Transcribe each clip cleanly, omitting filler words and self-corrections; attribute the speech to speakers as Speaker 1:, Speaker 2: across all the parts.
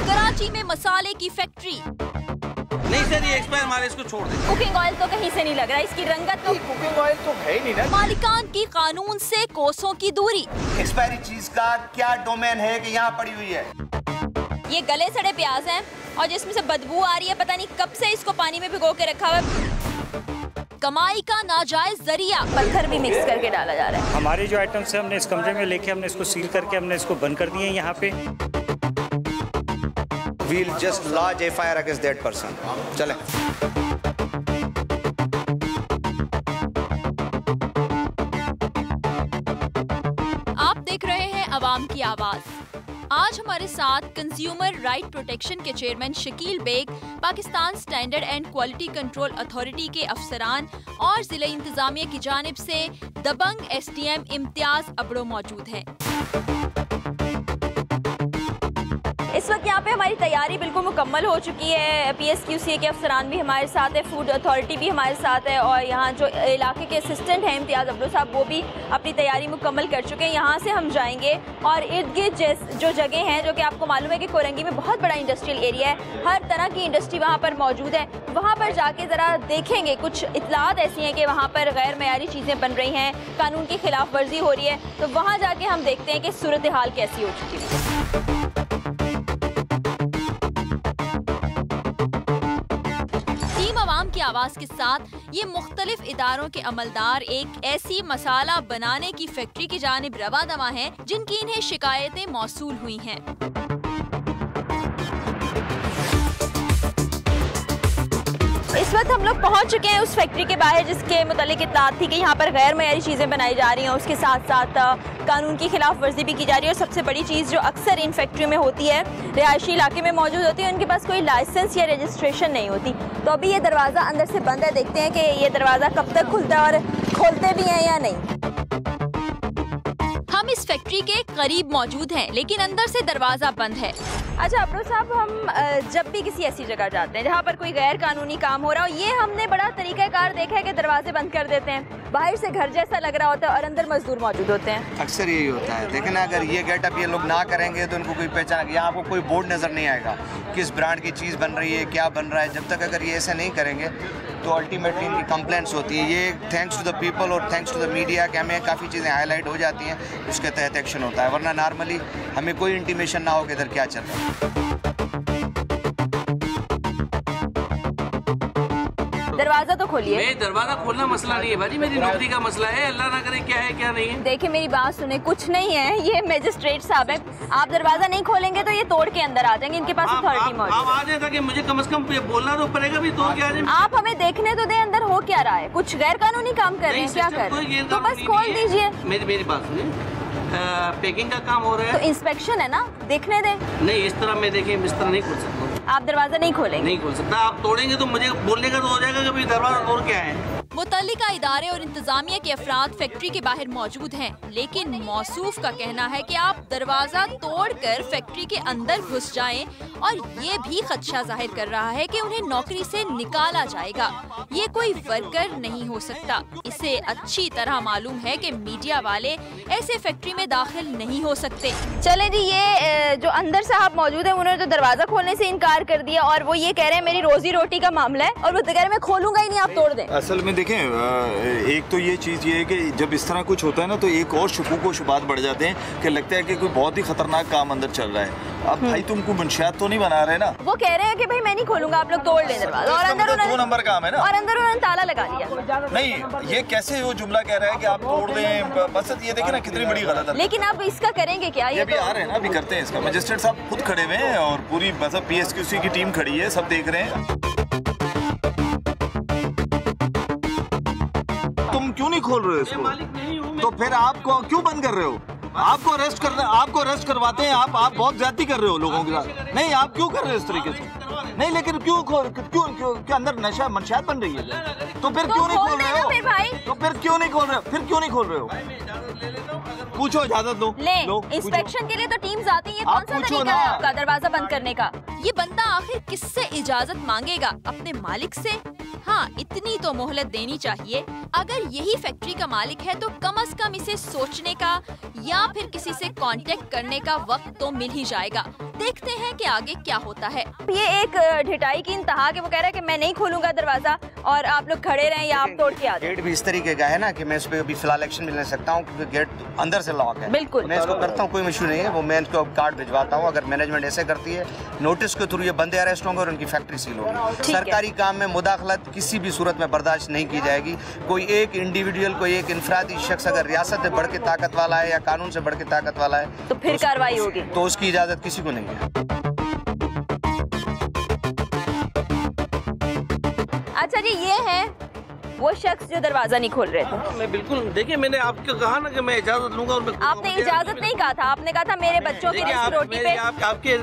Speaker 1: कराची में मसाले की फैक्ट्री।
Speaker 2: नहीं सर, ये एक्सपायर माल, इसको छोड़ दे।
Speaker 1: कुकिंग ऑयल तो कहीं से नहीं लग रहा, इसकी रंगत तो
Speaker 3: कुकिंग ऑयल तो है ही नहीं ना।
Speaker 1: मालिकान की कानून से कोसों की दूरी।
Speaker 3: एक्सपायरी चीज का क्या डोमेन है कि यहाँ पड़ी हुई है।
Speaker 1: ये गले सड़े प्याज हैं और जिसमें से बदबू आ रही है, पता नहीं कब से इसको पानी में भिगो के रखा हुआ है। कमाई का नाजायज जरिया, पत्थर भी मिक्स करके डाला जा रहा है।
Speaker 4: हमारे जो आइटम्स है हमने इस कमरे में लेके हमने इसको सील करके हमने इसको बंद कर दिए यहाँ पे।
Speaker 3: We'll just lodge FIR against that person. चलें।
Speaker 1: आप देख रहे हैं अवाम की आवाज। आज हमारे साथ कंज्यूमर राइट प्रोटेक्शन के chairman Shakeel Baig, Pakistan standard and quality control authority के अफसरान और जिला इंतजामिया की जानिब से दबंग SDM इम्तियाज अबड़ो मौजूद हैं। इस वक्त यहाँ पे हमारी तैयारी बिल्कुल मुकम्मल हो चुकी है। PSQCA के अफसरान भी हमारे साथ है, फूड अथॉरिटी भी हमारे साथ है और यहाँ जो इलाके के असिस्टेंट हैं इम्तियाज़ अब्दुल साहब, वो भी अपनी तैयारी मुकम्मल कर चुके हैं। यहाँ से हम जाएंगे और इर्द गिर्द जो जगह हैं, जो कि आपको मालूम है कि कोरंगी में बहुत बड़ा इंडस्ट्रियल एरिया है, हर तरह की इंडस्ट्री वहाँ पर मौजूद है। वहाँ पर जाके ज़रा देखेंगे, कुछ इतलात ऐसी हैं कि वहाँ पर गैर मयारी चीज़ें बन रही हैं, कानून की खिलाफ वर्जी हो रही है, तो वहाँ जाके हम देखते हैं कि सूरत हाल कैसी हो चुकी है। अवाम की आवाज के साथ ये मुख्तलिफ इदारों के अमलदार एक ऐसी मसाला बनाने की फैक्ट्री की जानिब रवा दवा हैं जिनकी इन्हें शिकायतें मौसूल हुई हैं। इस वक्त हम लोग पहुंच चुके हैं उस फैक्ट्री के बाहर जिसके मुतालिक इत्तलात थी कि यहाँ पर गैर मयारी चीज़ें बनाई जा रही हैं, उसके साथ साथ कानून की खिलाफ वर्जी भी की जा रही है। और सबसे बड़ी चीज़ जो अक्सर इन फैक्ट्री में होती है, रिहायशी इलाके में मौजूद होती है, उनके पास कोई लाइसेंस या रजिस्ट्रेशन नहीं होती। तो अभी ये दरवाज़ा अंदर से बंद है, देखते हैं कि ये दरवाज़ा कब तक खुलता है और खोलते भी हैं या नहीं। हम इस फैक्ट्री के करीब मौजूद हैं लेकिन अंदर से दरवाज़ा बंद है। अच्छा अब्दुल साहब, हम जब भी किसी ऐसी जगह जाते हैं जहाँ पर कोई गैर कानूनी काम हो रहा हो, ये हमने बड़ा तरीक़ाकार देखा है कि दरवाजे बंद कर देते हैं, बाहर से घर जैसा लग रहा होता है और अंदर मजदूर मौजूद होते हैं।
Speaker 3: अक्सर यही होता है, लेकिन अगर ये गेटअप ये लोग ना करेंगे तो इनको कोई पहचान, यहाँ आपको कोई बोर्ड नज़र नहीं आएगा किस ब्रांड की चीज़ बन रही है, क्या बन रहा है। जब तक अगर ये ऐसा नहीं करेंगे तो अल्टीमेटली इनकी कंप्लेंट्स होती है। ये थैंक्स टू द पीपल और थैंक्स टू द मीडिया कि हमें काफ़ी चीज़ें हाईलाइट हो जाती हैं, उसके तहत एक्शन होता है, वरना नॉर्मली हमें कोई इंटीमेशन ना हो कि इधर क्या चल रहा है।
Speaker 1: दरवाजा तो खोलिए।
Speaker 2: नहीं, दरवाजा खोलना मसला नहीं है भाजी, मेरी नौकरी का मसला है, अल्लाह ना करे क्या है क्या नहीं है।
Speaker 1: देखिए मेरी बात सुने, कुछ नहीं है, ये मजिस्ट्रेट साहब है, आप दरवाजा नहीं खोलेंगे तो ये तोड़ के अंदर आ जाएंगे, इनके पास अथॉरिटी मौजूद है।
Speaker 2: आप आ जाए ताकि मुझे कम से कम बोलना तो पड़ेगा भी, तोड़ के आ जाए।
Speaker 1: आप हमें देखने तो दे अंदर हो क्या रहा है, कुछ गैर कानूनी काम कर रहे हैं, क्या कर रहे हैं, तो बस खोल दीजिए।
Speaker 2: मेरी बात सुनिए, पैकिंग का काम हो रहा है
Speaker 1: तो इंस्पेक्शन है ना, देखने दें।
Speaker 2: नहीं, इस तरह मैं देखिए इस तरह नहीं खोल सकता।
Speaker 1: आप दरवाजा नहीं खोलेंगे?
Speaker 2: नहीं खोल सकता। आप तोड़ेंगे तो मुझे बोलने का तो हो जाएगा कि भाई दरवाजा तोड़ के आए।
Speaker 1: मुतल्लिका इदारे और इंतजामिया के अफराद फैक्ट्री के बाहर मौजूद हैं, लेकिन मौसूफ का कहना है कि आप दरवाजा तोड़कर फैक्ट्री के अंदर घुस जाएं और ये भी खदशा जाहिर कर रहा है कि उन्हें नौकरी से निकाला जाएगा। ये कोई वर्कर नहीं हो सकता। इसे अच्छी तरह मालूम है कि मीडिया वाले ऐसे फैक्ट्री में दाखिल नहीं हो सकते। चले जी, ये जो अंदर साहब मौजूद है उन्होंने तो दरवाजा खोलने से इनकार कर दिया और वो ये कह रहे हैं मेरी रोजी रोटी का मामला है और वो कह रहे हैं मैं खोलूंगा ही नहीं, आप तोड़ दें।
Speaker 5: असल में देखें, एक तो ये चीज़ ये है कि जब इस तरह कुछ होता है ना तो एक और शुकूक व शुबात बढ़ जाते हैं कि लगता है कि कोई बहुत ही खतरनाक काम अंदर चल रहा है। अब भाई तुमको मुंशियात तो नहीं बना रहे ना। वो
Speaker 1: कह रहे हैं कि भाई मैं नहीं खोलूंगा, आप लोग तोड़ लें दरवाजा। और अंदर
Speaker 5: 2 नंबर काम है ना,
Speaker 1: और अंदर उन्होंने ताला लगा दिया।
Speaker 5: नहीं, ये कैसे वो जुमला कह रहा है कि आप तोड़ दें, बस ये देखें ना कितनी बड़ी गलत है।
Speaker 1: लेकिन अब इसका करेंगे क्या?
Speaker 5: ये भी आ रहे हैं ना, अभी करते हैं इसका। मजिस्ट्रेट साहब खुद खड़े हुए हैं और पूरी मतलब PSQC की टीम खड़ी है, सब देख रहे हैं। तुम क्यों नहीं खोल रहे हो इसको? तो फिर आपको क्यों बंद कर रहे हो? आपको अरेस्ट करवाते हैं, आप बहुत ज्यादती कर रहे हो लोगों के साथ। नहीं, आप क्यों कर रहे हो इस तरीके से? नहीं, लेकिन क्यों क्या अंदर नशा मंशियात बन रही है? तो फिर क्यों नहीं खोल रहे हो? तो फिर क्यों नहीं खोल रहे हो? पूछो, इजाजत लो।
Speaker 1: इंस्पेक्शन के लिए तो टीम्स आती है, कौन सा तरीका है आपका दरवाजा बंद करने का? ये बंदा आखिर किससे इजाजत मांगेगा? अपने मालिक से
Speaker 6: हाँ, इतनी तो मोहलत देनी चाहिए। अगर यही फैक्ट्री का मालिक है तो कम से कम इसे सोचने का या फिर किसी से कांटेक्ट करने का वक्त तो मिल ही जाएगा। देखते हैं कि आगे क्या होता है।
Speaker 1: ये एक ढिठाई की इंतहा के वो कह रहा है कि मैं नहीं खोलूंगा दरवाजा और आप लोग खड़े रहें या आप तोड़ के आ जाएं।
Speaker 3: गेट भी इस तरीके का है ना कि मैं इस पे अभी फिलहाल एक्शन भी ले सकता हूँ क्योंकि गेट अंदर से लॉक है।
Speaker 1: बिल्कुल,
Speaker 3: मैं इसको करता हूँ, कोई इशू नहीं है। वो मैं इसको कार्ड भिजवाता हूँ। अगर मैनेजमेंट ऐसे करती है, नोटिस के थ्रू ये बंदे अरेस्ट होंगे और उनकी फैक्ट्री सील होगी। सरकारी काम में मुदाखलत किसी भी सूरत में बर्दाश्त नहीं की जाएगी। कोई एक इंडिविजुअल, कोई एक इंफरादी शख्स अगर रियासत से बढ़ के ताकत वाला है या कानून से बढ़ के ताकत वाला है
Speaker 1: तो फिर कार्रवाई होगी,
Speaker 3: तो उसकी इजाजत किसी को नहीं है।
Speaker 1: अच्छा जी, ये है वो शख्स जो दरवाजा नहीं खोल रहे थे।
Speaker 2: मैं बिल्कुल, देखिए मैंने आपको कहा ना कि मैं इजाजत लूंगा और मैं
Speaker 1: आपने इजाजत नहीं कहा था, आपने कहा था मेरे बच्चों की रोटी पे।
Speaker 2: आपके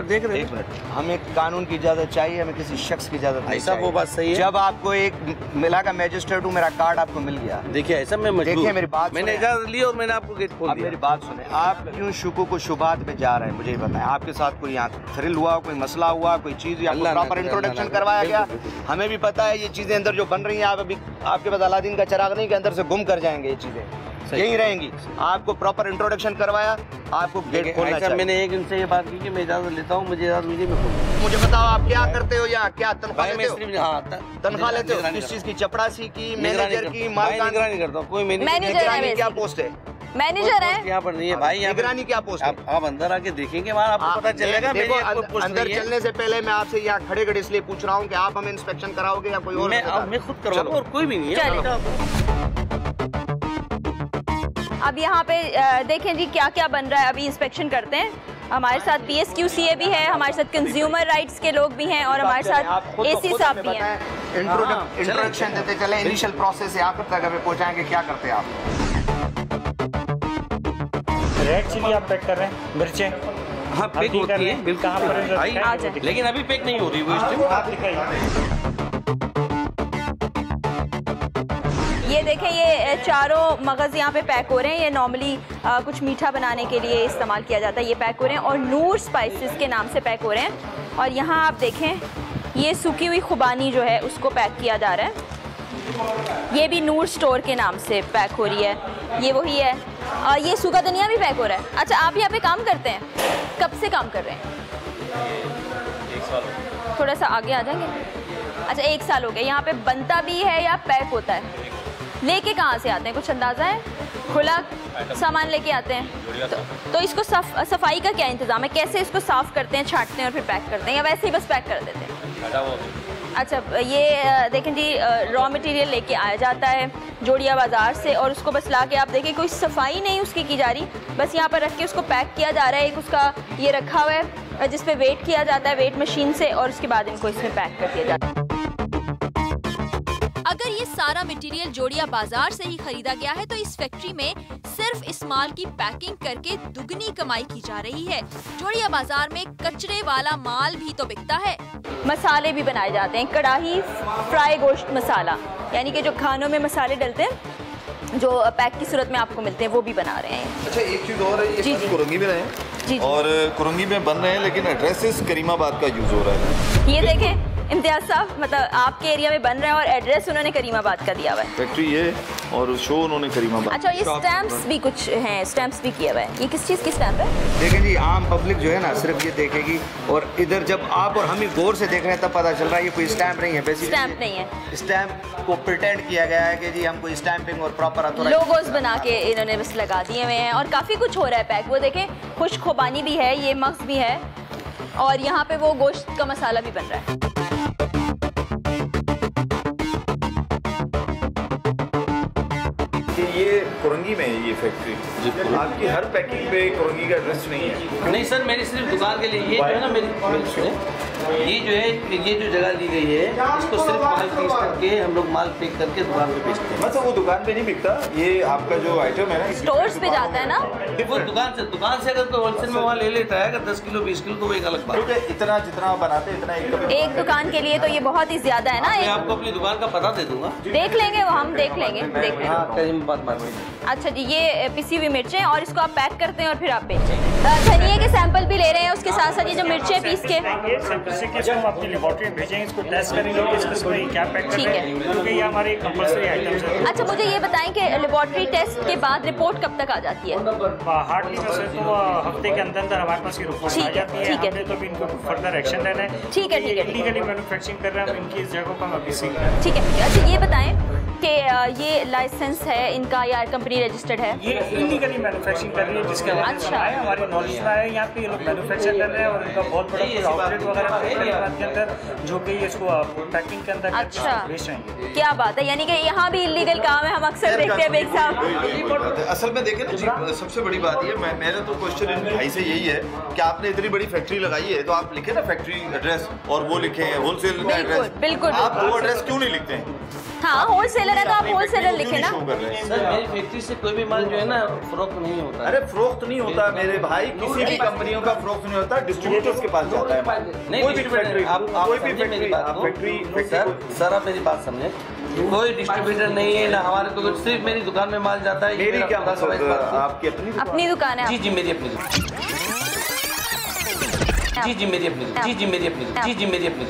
Speaker 2: देख रहे हैं,
Speaker 3: हमें कानून की इजाजत चाहिए, हमें किसी शख्स की इजाजत नहीं
Speaker 2: ऐसा
Speaker 3: चाहिए।
Speaker 2: वो बात सही है।
Speaker 3: जब आपको एक मिला का मैजिस्ट्रेट हूँ, मेरा कार्ड आपको मिल गया।
Speaker 2: देखिए ऐसा मैं
Speaker 3: देखिए मेरी बात,
Speaker 2: मैंने इजाजत ली और मैंने आपको गेट खोल
Speaker 3: अब
Speaker 2: दिया।
Speaker 3: मेरी बात सुने, आप क्यों शुकू को शुबात में जा रहे हैं मुझे बताएं। आपके साथ कोई यहाँ थ्रिल हुआ, कोई मसला हुआ, कोई चीज प्रॉपर इंट्रोडक्शन करवाया गया? हमें भी पता है ये चीजें अंदर जो बन रही हैं, आप अभी आपके पास अलादीन का चिराग नहीं के अंदर से गुम कर जाएंगे, ये चीजें यही रहेंगी। आपको प्रॉपर इंट्रोडक्शन करवाया, आपको गेट खोलना चाहिए।
Speaker 2: मैंने एक इनसे ये बात की कि मैं इजाजत लेता हूँ, मुझे इजाजत मिली मैं खोलूँ।
Speaker 3: मुझे बताओ आप क्या करते हो यहाँ, क्या तनख्वाह लेते हो?
Speaker 2: तनख्वाह
Speaker 3: लेते हो किस चीज की? चपरासी की, मैनेजर की, मालकान?
Speaker 2: निगरानी करता हूँ। कोई
Speaker 1: मैनेजर है,
Speaker 3: क्या पोस्ट है?
Speaker 1: मैनेजर है
Speaker 2: यहाँ पर नहीं है भाई।
Speaker 3: निगरानी क्या पोस्ट है?
Speaker 2: आप अंदर आके देखेंगे, वहाँ आपको पता चलेगा।
Speaker 3: देखो, अंदर चलने से पहले मैं आपसे यहाँ खड़े खड़े इसलिए पूछ रहा हूँ कि आप हमें इंस्पेक्शन कराओगे या कोई और?
Speaker 2: मैं खुद करवाऊंगा और कोई भी नहीं है।
Speaker 1: अब यहाँ पे देखें जी क्या क्या बन रहा है, अभी इंस्पेक्शन करते हैं। हमारे साथ PSQCA भी है, हमारे साथ कंज्यूमर राइट्स के लोग भी हैं और हमारे साथ AC साहब भी हैं।
Speaker 3: इंट्रोडक्शन देते चले, इनिशियल प्रोसेस से आखिर तक हमें पहुँचाएंगे। क्या करते हैं आप?
Speaker 4: रेड चिली आप पैक कर रहे हैं, मिर्चें
Speaker 2: हाँ पैक होती है बिल्कुल, लेकिन अभी पैक नहीं हो रही वो इस टाइम।
Speaker 1: ये देखें, ये चारों मगज़ यहाँ पे पैक हो रहे हैं। ये नॉर्मली कुछ मीठा बनाने के लिए इस्तेमाल किया जाता है। ये पैक हो रहे हैं और नूर स्पाइसेस के नाम से पैक हो रहे हैं। और यहाँ आप देखें, ये सूखी हुई खुबानी जो है उसको पैक किया जा रहा है। ये भी नूर स्टोर के नाम से पैक हो रही है, ये वही है। और ये सूखा धनिया भी पैक हो रहा है। अच्छा, आप यहाँ पे काम करते हैं, कब से काम कर रहे हैं?
Speaker 7: 1 साल।
Speaker 1: थोड़ा सा आगे आ जाएंगे। अच्छा, 1 साल हो गया। यहाँ पे बनता भी है या पैक होता है? लेके कहाँ से आते हैं, कुछ अंदाज़ा है? खुला सामान लेके आते हैं। तो इसको सफाई का क्या इंतज़ाम है? कैसे इसको साफ़ करते हैं, छांटते हैं और फिर पैक करते हैं, या वैसे ही बस पैक कर देते हैं? अच्छा, ये देखें जी, रॉ मटेरियल लेके आया जाता है जोड़िया बाज़ार से और उसको बस ला के, आप देखें कोई सफाई नहीं उसकी की जा रही, बस यहाँ पर रख के उसको पैक किया जा रहा है। एक उसका ये रखा हुआ है जिस पे वेट किया जाता है, वेट मशीन से, और उसके बाद इनको इसमें पैक कर दिया जाता है।
Speaker 6: अगर ये सारा मटेरियल जोड़िया बाजार से ही खरीदा गया है तो इस फैक्ट्री में सिर्फ इस माल की पैकिंग करके दुगनी कमाई की जा रही है। जोड़िया बाजार में कचरे वाला माल भी तो बिकता है।
Speaker 1: मसाले भी बनाए जाते हैं, कड़ाही फ्राई गोश्त मसाला, यानी कि जो खानों में मसाले डलते हैं जो पैक की सूरत में आपको मिलते हैं, वो भी बना रहे हैं।
Speaker 5: अच्छा, एक चीज़ और है, ये कुरंगी में रहे हैं और कुरंगी में बन रहे हैं, लेकिन एड्रेसेस करीमाबाद का यूज़ हो रहा है।
Speaker 1: ये देखें इम्तियाज साहब, मतलब आपके एरिया में बन रहा है और एड्रेस उन्होंने करीमाबाद का दिया हुआ है।
Speaker 5: फैक्ट्री ये और शो उन्होंने करीमाबाद।
Speaker 1: अच्छा, ये स्टैम्प्स भी कुछ हैं, स्टैम्प्स भी किया हुआ है। ये किस चीज़ की स्टैम्प है?
Speaker 3: देखें जी, आम पब्लिक जो है ना सिर्फ ये देखेगी, और इधर जब आप और हम ही गौर से देख रहे हैं तब पता चल रहा है ये कोई स्टैम्प नहीं है। बेसिकली
Speaker 1: स्टैम्प नहीं है,
Speaker 3: स्टैम्प को प्रिटेंड किया गया है कि जी हम कोई स्टैंपिंग और प्रॉपर
Speaker 1: लोगोस बना के इन्होंने बस लगा दिए हुए हैं। और काफ़ी कुछ हो रहा है पैक। वो देखें, खुश्क खुबानी भी है, ये मग्स भी है, और यहाँ पे वो गोश्त का मसाला भी बन रहा है।
Speaker 5: ये कुरंगी में है ये फैक्ट्री। आपकी हर पैकिंग पे कुरंगी का एड्रेस नहीं है?
Speaker 2: नहीं सर, मेरी सिर्फ दुकान के लिए ये जो है ना, मेरी सुने, ये जो है, ये जो जगह दी गई है, इसको सिर्फ माल पीस करके हम लोग माल पैक करके दुकान पे बेचते हैं।
Speaker 5: मतलब वो दुकान पे नहीं बिकता, ये आपका जो आइटम है ना
Speaker 1: स्टोर्स पे जाता है ना।
Speaker 2: वो दुकान से अगर तो होलसेल में वहाँ ले लेता है, अगर 10 किलो 20 किलो तो वो एक अलग बात है।
Speaker 5: इतना जितना बनाते हैं इतना
Speaker 1: एक दुकान के लिए तो ये बहुत ही ज्यादा है ना।
Speaker 2: मैं आपको अपनी दुकान का पता दे दूंगा,
Speaker 1: देख लेंगे वो, हम देख लेंगे।
Speaker 2: हाँ, बात मार
Speaker 1: अच्छा जी, ये पिसी हुई मिर्चें और इसको आप पैक करते हैं और फिर आप बेचते हैं। धनिया के सैंपल भी ले रहे हैं, उसके साथ साथ ये जो मिर्चें पीस के
Speaker 4: हम अपनी लेबोरेटरी भेजेंगे, इसको टेस्ट करेंगे क्या पैक
Speaker 1: ठीक है,
Speaker 4: क्योंकि ये हमारे कंपल्सरी आइटम्स हैं।
Speaker 1: अच्छा मुझे ये बताएं कि लेबोरेटरी टेस्ट के बाद रिपोर्ट कब तक आ जाती है?
Speaker 4: हार्डली तो हफ्ते के अंदर अंदर हमारे पास ये रिपोर्ट आ जाती है। हमने तो भी इनको फर्दर एक्शन लेना है।
Speaker 1: ठीक है, ठीक है,
Speaker 4: इलीगली मैन्युफैक्चरिंग कर रहे हैं, इनकी इस जगह को हम अभी सीख रहे हैं।
Speaker 1: ठीक है। अच्छा ये बताएं कि ये लाइसेंस है इनका या कंपनी रजिस्टर्ड है?
Speaker 4: ये इलीगली मैन्युफैक्चरिंग कर रही है, जिसके
Speaker 1: अच्छा
Speaker 4: हमारी नॉलेज में है। यहाँ पे ये लोग मैन्युफैक्चर कर रहे हैं और इनका बहुत बड़ा आउटलेट वगैरह के अंदर जो कि इसको पैकिंग के अंदर
Speaker 1: अच्छा
Speaker 4: बेच रहे हैं।
Speaker 1: क्या बात है, यानी कि यहाँ भी इलीगल काम है, हम अक्सर देखते हैं बेग साहब।
Speaker 5: असल में देखें ना जी, सबसे बड़ी बात ये मेरा तो क्वेश्चन इन भाई से यही है कि आपने इतनी बड़ी फैक्ट्री लगाई है तो आप लिखे ना फैक्ट्री एड्रेस और वो लिखे होलसेल का एड्रेस।
Speaker 1: बिल्कुल,
Speaker 5: आप वो एड्रेस क्यों नहीं लिखते हैं?
Speaker 1: हाँ होलसेलर है तो आप होलसेलर लिखे ना।
Speaker 2: सर मेरी फैक्ट्री से कोई भी माल जो है ना फरोख्त नहीं होता।
Speaker 5: अरे फरोख्त नहीं होता मेरे भाई, किसी भी कंपनियों का फरोख्त नहीं होता, डिस्ट्रीब्यूटर्स के पास जाता है।
Speaker 2: नहीं कोई भी फैक्ट्री, कोई भी फैक्ट्री, सर आप मेरी बात समझे, कोई डिस्ट्रीब्यूटर नहीं है ना हमारे को, सिर्फ मेरी दुकान में माल जाता है।
Speaker 5: मेरी क्या आपकी
Speaker 1: अपनी दुकान है?
Speaker 2: जी जी मेरी अपनी दुकान, जी जी मेरी अपनी, जी जी मेरी अपनी, जी जी मेरी अपनी।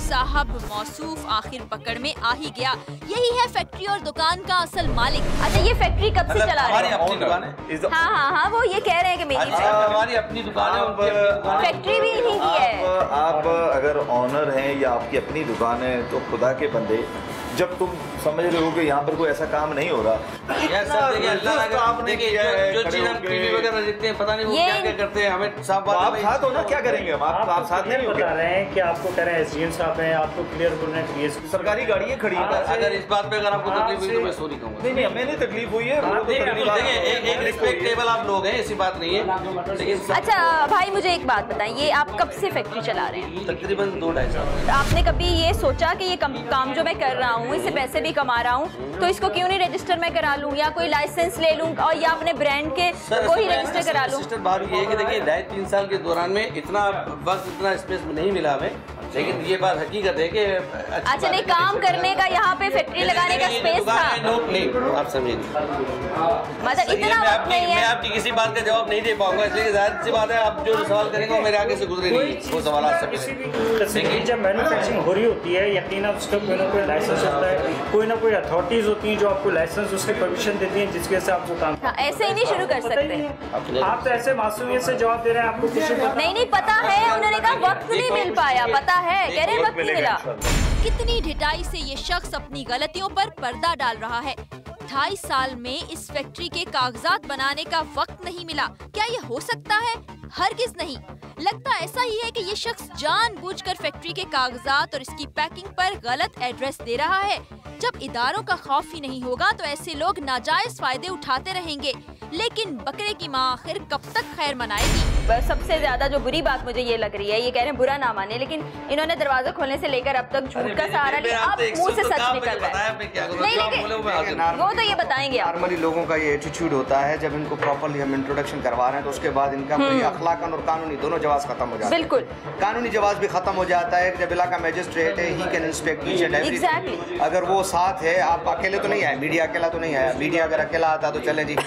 Speaker 6: साहब मौसूफ आखिर पकड़ में आ ही गया। यही है फैक्ट्री और दुकान का असल मालिक।
Speaker 1: अच्छा ये फैक्ट्री कब से चला रहे हैं?
Speaker 2: अपनी दुकान है।
Speaker 1: हाँ हाँ हाँ, वो ये कह रहे हैं कि मेरी
Speaker 2: हमारी अपनी दुकान है,
Speaker 1: फैक्ट्री भी इन्हीं की है।
Speaker 5: आप अगर ऑनर हैं या आपकी अपनी दुकान है तो खुदा के बंदे, जब तुम समझ रहे हो कि यहाँ पर कोई ऐसा काम नहीं हो रहा,
Speaker 2: जो चीज हम टीवी वगैरह देखते हैं पता नहीं वो क्या क्या करते हैं, हमें साफ बात
Speaker 5: आप साथ हो ना, क्या करेंगे हम? आप साथ नहीं
Speaker 4: बता रहे हैं कि आपको कह रहे हैं एसडीएम साहब हैं, आपको क्लियर बोल रहे हैं
Speaker 5: सरकारी गाड़ियाँ खड़ी है।
Speaker 2: अगर इस बात पे अगर आपको तकलीफ हुई तो मैं सॉरी कहूँगा।
Speaker 5: नहीं नहीं हमें नहीं तकलीफ हुई है,
Speaker 2: देखिए एक रिस्पेक्टेबल आप लोग हैं, ऐसी बात नहीं है, लेकिन
Speaker 1: अच्छा भाई मुझे एक बात बताएं, ये आप कब से फैक्ट्री चला रहे हैं?
Speaker 2: तकरीबन 2-2.5 साल।
Speaker 1: आपने कभी ये सोचा कि ये काम जो मैं कर रहा हूँ इससे पैसे भी कमा रहा हूँ तो इसको क्यों नहीं रजिस्टर मैं करा लूँ या कोई लाइसेंस ले लूँ और या अपने ब्रांड के को ही रजिस्टर करा लूँ?
Speaker 2: सिस्टर बात ये है कि देखिए 2.5-3 साल के दौरान में इतना वक्त इतना स्पेस में नहीं मिला हमें, लेकिन ये बात हकीकत है कि
Speaker 1: अच्छा नहीं काम करने का यहाँ पे फैक्ट्री लगाने का स्पेस था
Speaker 2: नहीं, आप समझिए
Speaker 1: मतलब इतना वक्त नहीं है।
Speaker 2: मैं आपकी किसी बात का जवाब नहीं दे पाऊंगा, इसलिए जाहिर सी बात है आप जो सवाल करेंगे वो मेरे आगे से गुजरे नहीं, वो सवाल आप
Speaker 4: लेकिन जब मैन्युफैक्चरिंग हो रही होती है यकीनन उसका कोई ना कोई लाइसेंस होता है, कोई ना कोई अथॉरिटीज होती हैं जो आपको लाइसेंस उसके परमिशन देती हैं जिसकी वजह से आपको काम
Speaker 1: ऐसे ही नहीं शुरू कर सकते।
Speaker 4: आप तो ऐसे मासूमियत से जवाब दे रहे हैं, आपको कुछ
Speaker 1: नहीं पता है, उन्होंने कहा वक्त नहीं मिल पाया, पता है कह रहे वक्त नहीं मिला।
Speaker 6: कितनी ढिठाई से ये शख्स अपनी गलतियों पर पर्दा डाल रहा है। 2.5 साल में इस फैक्ट्री के कागजात बनाने का वक्त नहीं मिला, क्या ये हो सकता है? हरगिज नहीं। लगता ऐसा ही है कि ये शख्स जानबूझकर फैक्ट्री के कागजात और इसकी पैकिंग पर गलत एड्रेस दे रहा है। जब इदारों का खौफ ही नहीं होगा तो ऐसे लोग नाजायज फायदे उठाते रहेंगे, लेकिन बकरे की माँ आखिर कब तक खैर मनाएगी?
Speaker 1: सबसे ज्यादा जो बुरी बात मुझे ये लग रही है, ये कह रहे हैं बुरा ना माने, लेकिन इन्होंने दरवाजा खोलने से लेकर अब तक झूठ का सहारा लिया, अब मुंह से सच निकल रहा है। नहीं लेकिन वो तो ये बताएंगे।
Speaker 3: नॉर्मली लोगों का ये एटीट्यूड होता है, जब इनको प्रॉपर्ली हम इंट्रोडक्शन करवा रहे हैं तो उसके बाद इनका अखलाकन और कानूनी दोनों जवाब खत्म हो जाता है।
Speaker 1: बिल्कुल
Speaker 3: कानूनी जवाब भी खत्म हो जाता है। जब इलाका मैजिस्ट्रेट है, he can inspect each and everything. अगर वो साथ है, आप अकेले तो नहीं आए, मीडिया अकेला तो नहीं आया, मीडिया अगर अकेला आता तो चले जी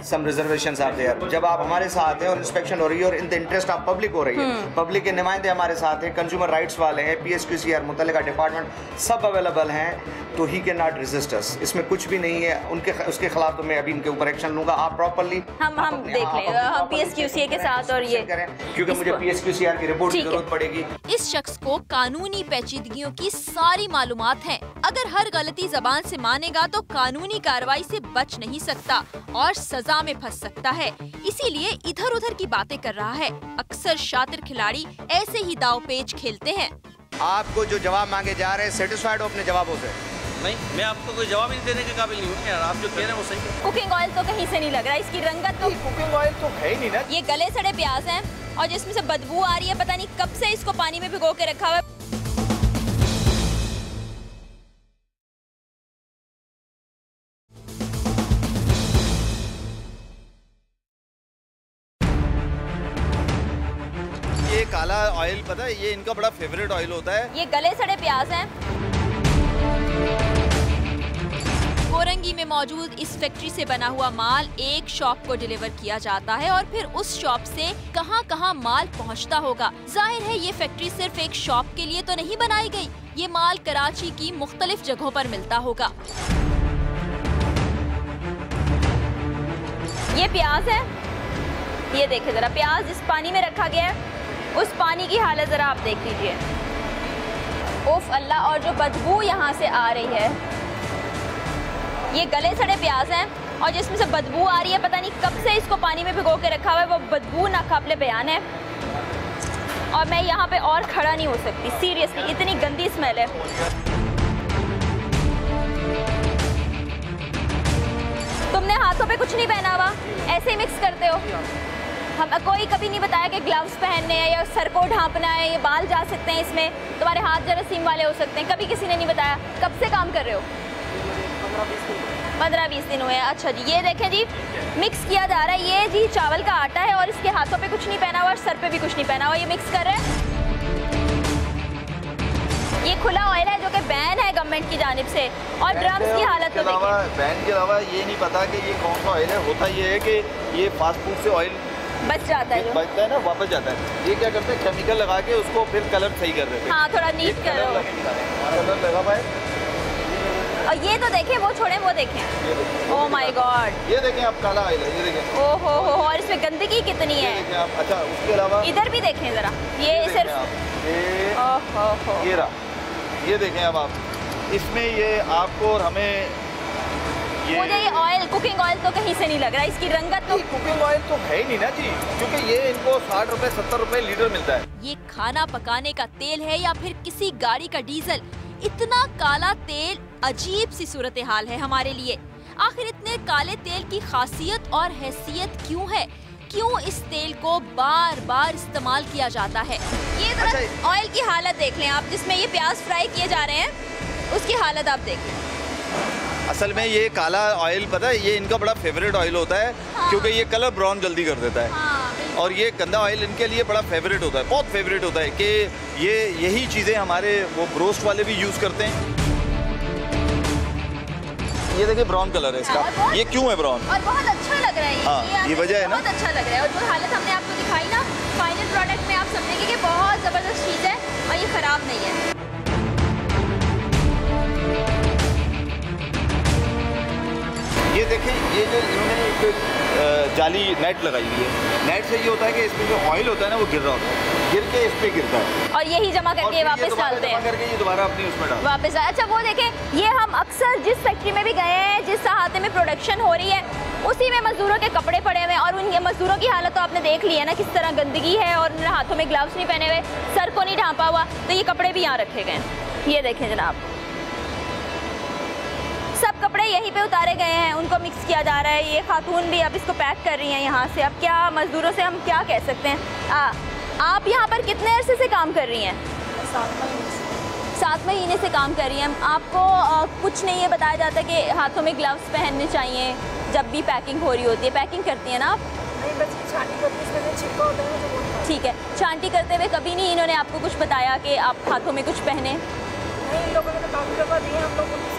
Speaker 3: सम रिजर्वेशंस आर देयर। जब आप हमारे साथ हैं और इंस्पेक्शन हो रही है और in the interest of public हो रही है, पब्लिक के नुमाइंदे हमारे साथ हैं, कंज्यूमर राइट्स वाले हैं, PSQCR मुतल्लिका डिपार्टमेंट सब अवेलेबल हैं, तो ही कैन नॉट रेजिस्ट अस। इसमें कुछ भी नहीं है उनके उसके खिलाफ तो मैं अभी इनके ऊपर एक्शन लूंगा। आप प्रॉपर्ली
Speaker 1: हम देख लें, हम PSQCA के साथ और ये
Speaker 3: करें क्योंकि मुझे PSQCR की रिपोर्ट की जरूरत पड़ेगी।
Speaker 6: इस शख्स को कानूनी पेचीदगियों की सारी मालूमात है। अगर हर गलती जबान से मानेगा तो कानूनी कार्रवाई से बच नहीं सकता और सजा में फंस सकता है। इसीलिए इधर उधर की बातें कर रहा है। अक्सर शातिर खिलाड़ी ऐसे ही दावपेच खेलते हैं।
Speaker 3: आपको जो जवाब मांगे जा रहे हैं, सेटिस्फाइड हो अपने जवाबों से?
Speaker 2: नहीं, मैं आपको कोई जवाब नहीं देने के काबिल नहीं हूँ यार, आप जो कह रहे हैं वो सही है।
Speaker 1: कुकिंग ऑयल तो कहीं से नहीं लग रहा, इसकी रंगत तो
Speaker 5: कुकिंग ऑयल तो है ही नहीं ना।
Speaker 1: ये गले सड़े प्याज हैं और जिसमें से बदबू आ रही है, पता नहीं कब से इसको पानी में भिगो के रखा हुआ है।
Speaker 5: ये काला ऑयल पता है, ये इनका बड़ा फेवरेट ऑयल होता है।
Speaker 1: ये गले सड़े प्याज हैं
Speaker 6: कोरंगी में मौजूद इस फैक्ट्री से बना हुआ माल एक शॉप को डिलीवर किया जाता है और फिर उस शॉप से कहां-कहां माल पहुंचता होगा। जाहिर है ये फैक्ट्री सिर्फ एक शॉप के लिए तो नहीं बनाई गई, ये माल कराची की मुख्तलिफ जगहों पर मिलता होगा।
Speaker 1: ये प्याज है, ये देखिए जरा, प्याज जिस पानी में रखा गया है उस पानी की हालत जरा आप देख लीजिए। ओफ अल्लाह, और जो बदबू यहाँ से आ रही है, ये गले सड़े प्याज हैं और जिसमें से बदबू आ रही है, पता नहीं कब से इसको पानी में भिगो के रखा हुआ है, वो बदबू नाकाबिले बयान है। और मैं यहाँ पे और खड़ा नहीं हो सकती, सीरियसली इतनी गंदी स्मेल है। तुमने हाथों पे कुछ नहीं पहना हुआ, ऐसे ही मिक्स करते हो। हम कोई कभी नहीं बताया कि ग्लव्स पहनने हैं या सर को ढांपना है, ये बाल जा सकते हैं इसमें, तुम्हारे हाथ जरासीम वाले हो सकते हैं, कभी किसी ने नहीं बताया। कब से काम कर रहे हो? 15-20 दिन हुए हैं। अच्छा जी, ये देखें जी, मिक्स किया जा रहा है। ये जी चावल का आटा है और इसके हाथों पे कुछ नहीं पहना हुआ, सर पे भी कुछ नहीं पहना हुआ, ये मिक्स कर रहे हैं। ये खुला ऑयल है जो कि बैन है गवर्नमेंट की जानिब से, और ड्रम्स की हालत तो देखिए।
Speaker 5: बैन के अलावा ये नहीं पता कि ये कौन सा ऑयल है। होता ये है कि ये फास्ट फूड से ऑयल
Speaker 1: बच जाता है,
Speaker 5: बचता है ना, वापस जाता है। ये क्या करते हैं, केमिकल लगा के उसको फिर कलर सही कर देते हैं।
Speaker 1: हाँ, थोड़ा नीट करो।
Speaker 5: कलर लगा पाए।
Speaker 1: और ये तो देखें, वो छोड़ें, वो देखें। ओह माय गॉड,
Speaker 5: ये देखें आप, काला ऑयल है, ये देखें।
Speaker 1: ओहो हो, और इसमें गंदगी कितनी है।
Speaker 5: आप, अच्छा उसके अलावा
Speaker 1: इधर भी देखें जरा, ये सिर्फ
Speaker 5: ये रहा, ये देखें अब आप, इसमें ये आपको और हमें
Speaker 1: मुझे ये ऑयल, कुकिंग ऑयल तो कहीं से नहीं लग रहा, इसकी रंगत तो
Speaker 5: कुकिंग ऑयल तो है ही नहीं ना जी, क्योंकि ये इनको 60 रुपए 70 रुपए लीटर मिलता है।
Speaker 6: ये खाना पकाने का तेल है या फिर किसी गाड़ी का डीजल? इतना काला तेल अजीब सी सूरत हाल है हमारे लिए। आखिर इतने काले तेल की खासियत और हैसियत क्यों है? क्यों इस तेल को बार बार इस्तेमाल किया जाता है? ये जरा ऑयल की हालत देख लें आप, जिसमें ये प्याज फ्राई किए जा रहे हैं, उसकी हालत आप देख लें।
Speaker 5: असल में ये काला ऑयल पता है, ये इनका बड़ा फेवरेट ऑयल होता है। हाँ। क्योंकि ये कलर ब्राउन जल्दी कर देता है। हाँ, और ये गंदा ऑयल इनके लिए बड़ा फेवरेट होता है, बहुत फेवरेट होता है कि ये यही चीज़ें हमारे वो ब्रोस्ट वाले भी यूज़ करते हैं। ये देखिए ब्राउन कलर है इसका, ये क्यों है ब्राउन?
Speaker 1: और बहुत अच्छा लग रहा है।
Speaker 5: हाँ, ये वजह है ना,
Speaker 1: बहुत अच्छा लग रहा है। और जो हालत हमने आपको दिखाई ना, फाइनल प्रोडक्ट में आप समझेंगे कि बहुत ज़बरदस्त चीज़ है और ये ख़राब नहीं है।
Speaker 5: ये देखिए, ये जो इन्होंने एक जाली नेट लगाई हुई है, नेट से ये होता है कि इसमें जो ऑयल होता है ना वो गिर रहा होता है, गिर के इस पे गिरता है
Speaker 1: और यही जमा करके वापस डालते हैं,
Speaker 5: करके ये दोबारा अपनी उसमें डालते हैं
Speaker 1: वापस। अच्छा वो देखें, ये हम अक्सर जिस फैक्ट्री में भी गए हैं, जिस अहाते में प्रोडक्शन हो रही है, उसी में मजदूरों के कपड़े पड़े हुए हैं और उन मजदूरों की हालत तो आपने देख ली है ना, किस तरह गंदगी है और उन्होंने हाथों में ग्लव्स नहीं पहने हुए, सर को नहीं ढांपा हुआ, तो ये कपड़े भी यहाँ रखे गए हैं। ये देखें जनाब, सब कपड़े यहीं पे उतारे गए हैं, उनको मिक्स किया जा रहा है। ये खातून भी अब इसको पैक कर रही हैं यहाँ से। अब क्या मजदूरों से हम क्या कह सकते हैं? आप यहाँ पर कितने अरसे से काम कर रही हैं? 7 महीने से काम कर रही हैं। आपको कुछ नहीं ये बताया जाता कि हाथों में ग्लव्स पहनने चाहिए जब भी पैकिंग हो रही होती है? पैकिंग करती हैं ना आप?
Speaker 8: नहीं, बस छांटी करते इसमें छिपका होता है जो बोलता है।
Speaker 1: ठीक है, छांटी करते हुए कभी नहीं इन्होंने आपको कुछ बताया कि आप हाथों में कुछ पहने?
Speaker 8: नहीं, इन लोगों ने तो काफ़ी दफ़ा दिए, हम लोग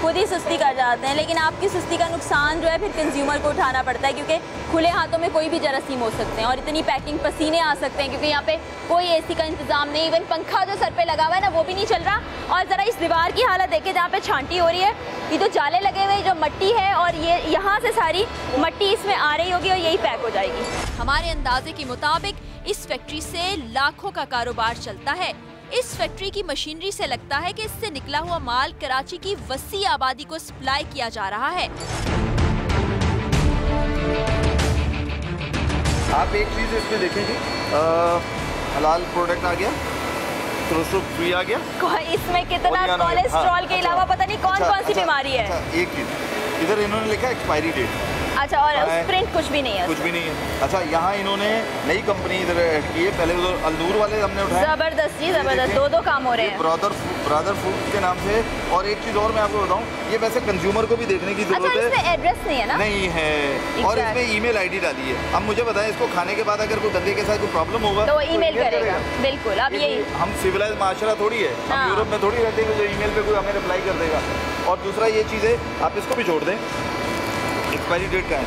Speaker 1: खुद ही सुस्ती कर जाते हैं। लेकिन आपकी सुस्ती का नुकसान जो है फिर कंज्यूमर को उठाना पड़ता है, क्योंकि खुले हाथों में कोई भी जरासीम हो सकते हैं और इतनी पैकिंग, पसीने आ सकते हैं, क्योंकि यहाँ पे कोई एसी का इंतजाम नहीं, इवन पंखा जो सर पे लगा हुआ है ना वो भी नहीं चल रहा। और ज़रा इस दीवार की हालत देखें जहाँ पे छांटी हो रही है, ये तो जाले लगे हुए जो मट्टी है और ये यहाँ से सारी मट्टी इसमें आ रही होगी और यही पैक हो जाएगी।
Speaker 6: हमारे अंदाजे के मुताबिक इस फैक्ट्री से लाखों का कारोबार चलता है। इस फैक्ट्री की मशीनरी से लगता है कि इससे निकला हुआ माल कराची की वसी आबादी को सप्लाई किया जा रहा है।
Speaker 5: आप एक चीज़ इसमें देखें जी, हलाल प्रोडक्ट आ गया, कोलेस्ट्रॉल फ्री आ गया।
Speaker 1: इसमें कितना कोलेस्ट्रॉल के अलावा पता नहीं कौन कौन सी बीमारी है।
Speaker 5: एक चीज़ इधर इन्होंने लिखा है एक्सपायरी डेट।
Speaker 1: अच्छा, और प्रिंट कुछ भी नहीं है?
Speaker 5: कुछ भी नहीं है। अच्छा, यहाँ इन्होंने नई कंपनी इधर ऐड की है, पहले उधर अल्दूर वाले हमने उठाए।
Speaker 1: जबरदस्त जी, जबरदस्त, दो काम हो रहे हैं।
Speaker 5: ब्रदर फूड के नाम से। और एक चीज़ और मैं आपको बताऊँ, ये वैसे कंज्यूमर को भी देखने की जरूरत है।
Speaker 1: इसमें एड्रेस नहीं है ना?
Speaker 5: नहीं है, और इसमें ईमेल आईडी डाली है। अब मुझे बताएं, इसको खाने के बाद अगर कोई बंदे के साथ कोई प्रॉब्लम होगा
Speaker 1: तो ईमेल करेगा। बिल्कुल, अब यही
Speaker 5: हम सिविलाइज माशरा थोड़ी है, हम यूरोप में थोड़ी रहते हैं जो ईमेल पे कोई हमें रिप्लाई कर देगा। और दूसरा ये चीज़ है, आप इसको भी छोड़ दें, एक्सपायरी डेट का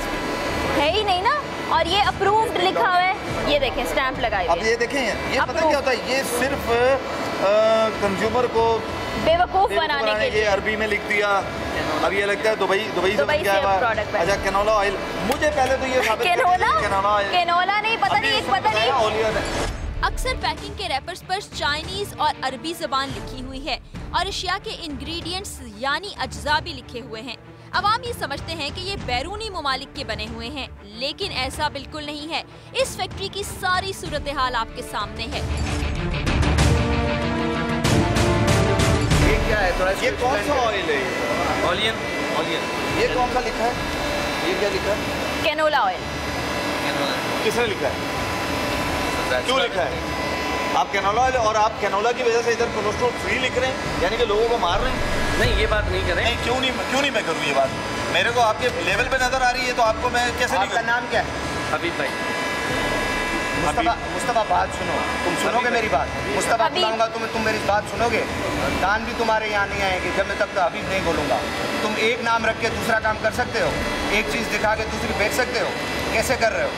Speaker 1: है ही नहीं ना। और ये अप्रूव्ड लिखा हुआ है, ये देखें स्टैंप लगाए हुए।
Speaker 5: अब ये देखें, ये पता क्या होता है, ये सिर्फ कंज्यूमर को
Speaker 1: बेवकूफ बनाने के लिए
Speaker 5: ये अरबी में लिख दिया। अब ये लगता है दुबई से बन गया हुआ। अच्छा, कैनोला ऑयल, मुझे पहले तो ये
Speaker 1: कैनोला नहीं, पता नहीं।
Speaker 6: अक्सर पैकिंग के रैपर्स पर चाइनीज और अरबी ज़बान लिखी हुई है और अशिया के इंग्रेडिएंट्स यानी अज्जा भी लिखे हुए हैं। अवाम ये समझते हैं कि ये बैरूनी ममालिक के बने हुए हैं, लेकिन ऐसा बिल्कुल नहीं है। इस फैक्ट्री की सारी सूरत हाल आपके सामने है।
Speaker 3: ये क्या है, थोड़ा
Speaker 5: ये कौन सा ऑयल है?
Speaker 2: ऑलियन।
Speaker 5: ये कौन सा लिखा है? ये क्या लिखा है?
Speaker 1: Canola oil.
Speaker 5: किसने लिखा है? क्यों लिखा है? आप कैनोला ऑयल, और आप कैनोला की वजह से इधर कोलेस्ट्रॉल फ्री लिख रहे हैं, यानी कि लोगों को मार रहे हैं।
Speaker 2: नहीं, ये बात नहीं करें।
Speaker 5: नहीं, क्यों नहीं मैं करूँ ये बात? मेरे को आपके लेवल पे नजर आ रही है, तो आपको मैं कैसे?
Speaker 3: आपका नाम क्या है?
Speaker 2: हबीब भाई।
Speaker 3: मुस्तफा बात सुनो, तुम सुनोगे मेरी बात? मुस्तफा बुलाऊंगा तुम मेरी बात सुनोगे? कान भी तुम्हारे यहाँ नहीं आएंगे जब मैं तक हबीब नहीं बोलूँगा। तुम एक नाम रख के दूसरा काम कर सकते हो, एक चीज़ दिखा के दूसरी बेच सकते हो, कैसे कर रहे हो?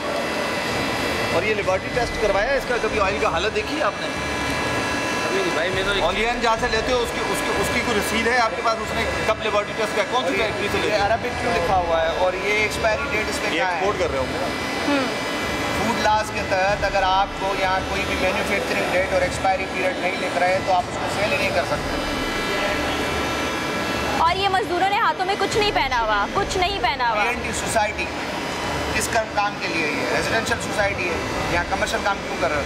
Speaker 5: और ये लेबोरेटरी टेस्ट करवाया है इसका? कभी ऑयल का हालत देखी है आपने?
Speaker 2: अभी नहीं भाई, मैं तो
Speaker 5: ऑलियन जहाँ से लेते हो उसकी कोई रसीद है आपके पास? उसने कब लेबोरेटरी टेस्ट किया? कौन सी फैक्ट्री से?
Speaker 3: ये अरबिक क्यों लिखा हुआ है और ये एक्सपायरी डेट इस पे क्या है?
Speaker 5: एक्सपोर्ट कर रहे होंगे।
Speaker 3: फूड लॉज के तहत अगर आपको यहाँ कोई भी मैन्युफैक्चरिंग डेट और एक्सपायरी पीरियड नहीं लिख रहे तो आप उसको सेल ही नहीं कर सकते।
Speaker 1: और ये मजदूरों ने हाथों में कुछ नहीं पहना हुआ, कुछ नहीं पहना हुआ।
Speaker 3: सोसाइटी किस काम के लिए? ये रेजिडेंशियल सोसाइटी है, यहाँ कमर्शियल काम क्यों कर रहे हो?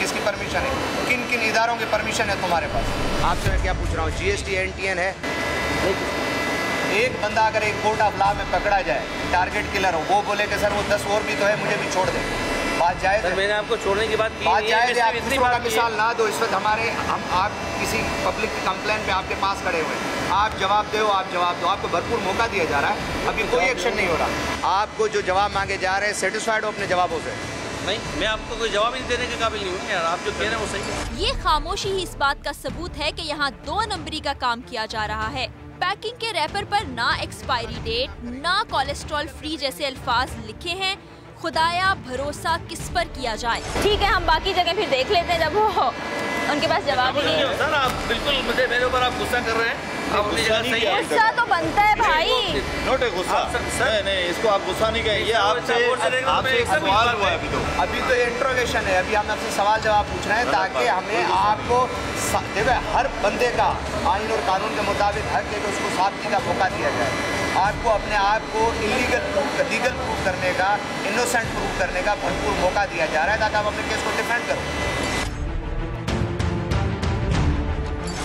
Speaker 3: किसकी परमिशन है? किन इदारों की परमिशन है तुम्हारे पास? आपसे मैं क्या पूछ रहा हूँ, GST NTN है? एक बंदा अगर एक कोर्ट ऑफ लॉ में पकड़ा जाए, टारगेट किलर हो, वो बोले कि सर वो 10 और भी तो है, मुझे भी छोड़ दे, बात जायज़ है?
Speaker 2: मैंने आपको छोड़ने की बात की
Speaker 3: बात जायज़ है। आप
Speaker 2: इतनी
Speaker 3: दूसरों का
Speaker 2: बात
Speaker 3: मिसाल ना दो। इस वक्त आप किसी पब्लिक की कंप्लेंट पे आपके पास खड़े हुए, आप जवाब दो, आपको भरपूर मौका दिया जा रहा है, अभी कोई एक्शन नहीं हो रहा। आपको जो जवाब मांगे जा रहे हैं, सेटिस्फाइड हो अपने जवाबों से?
Speaker 2: नहीं, मैं आपको कोई जवाब नहीं देने के काबिल नहीं हूँ यार, आप जो कह रहे हैं वो सही है।
Speaker 6: ये खामोशी ही इस बात का सबूत है कि यहाँ 2 नंबरी का काम किया जा रहा है। पैकिंग के रैपर पर ना एक्सपायरी डेट, ना कोलेस्ट्रॉल फ्री जैसे अल्फाज लिखे हैं। खुदाया भरोसा किस पर किया जाए?
Speaker 1: ठीक है, हम बाकी जगह फिर देख लेते हैं जब वो उनके पास जवाब ही नहीं है।
Speaker 2: सर आप बिल्कुल मेरे ऊपर आप गुस्सा कर रहे हैं, आप अपनी जगह सही है।
Speaker 1: गुस्सा तो बनता है भाई।
Speaker 5: नोट है गुस्सा? नहीं, इसको आप गुस्सा नहीं कहेंगे। आपसे एक सवाल हुआ है
Speaker 3: अभी तो ये इंट्रोगेशन है, अभी हम आपसे सवाल जवाब पूछ रहे हैं ताकि हमें आपको हर बंदे का आइन और कानून के मुताबिक हक है कि उसको साबिती का मौका दिया जाए। आपको अपने आप को लीगल प्रूफ करने का, इनोसेंट प्रूफ करने का भरपूर मौका दिया जा रहा है ताकि आप अपने केस को डिफेंड करो।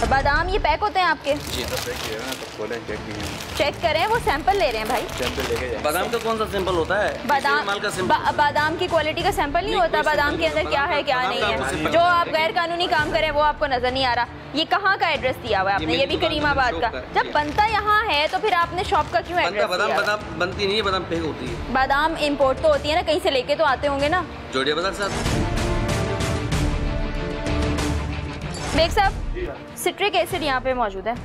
Speaker 1: बादाम ये पैक होते हैं आपके?
Speaker 2: जी
Speaker 1: चेक करें, वो सैंपल ले रहे हैं भाई।
Speaker 5: सैंपल लेके जाए।
Speaker 2: बादाम का कौन सा सैंपल होता है?
Speaker 1: बादाम की क्वालिटी का सैंपल नहीं होता, बादाम के अंदर क्या है क्या नहीं है। जो आप गैर कानूनी काम करें वो आपको नजर नहीं आ रहा। ये कहाँ का एड्रेस दिया हुआ है आपने? ये भी करीमाबाद का। जब बनता यहाँ है तो फिर आपने शॉप का क्यों एड्रेस दिया?
Speaker 2: बादाम बनती नहीं है, बादाम पैक होती है।
Speaker 1: बादाम इम्पोर्ट तो होती है ना, कहीं से लेके तो आते होंगे ना।
Speaker 2: जोड़िया बाजार साहब।
Speaker 1: बेग साहब, सिट्रिक एसिड यहाँ पे मौजूद है,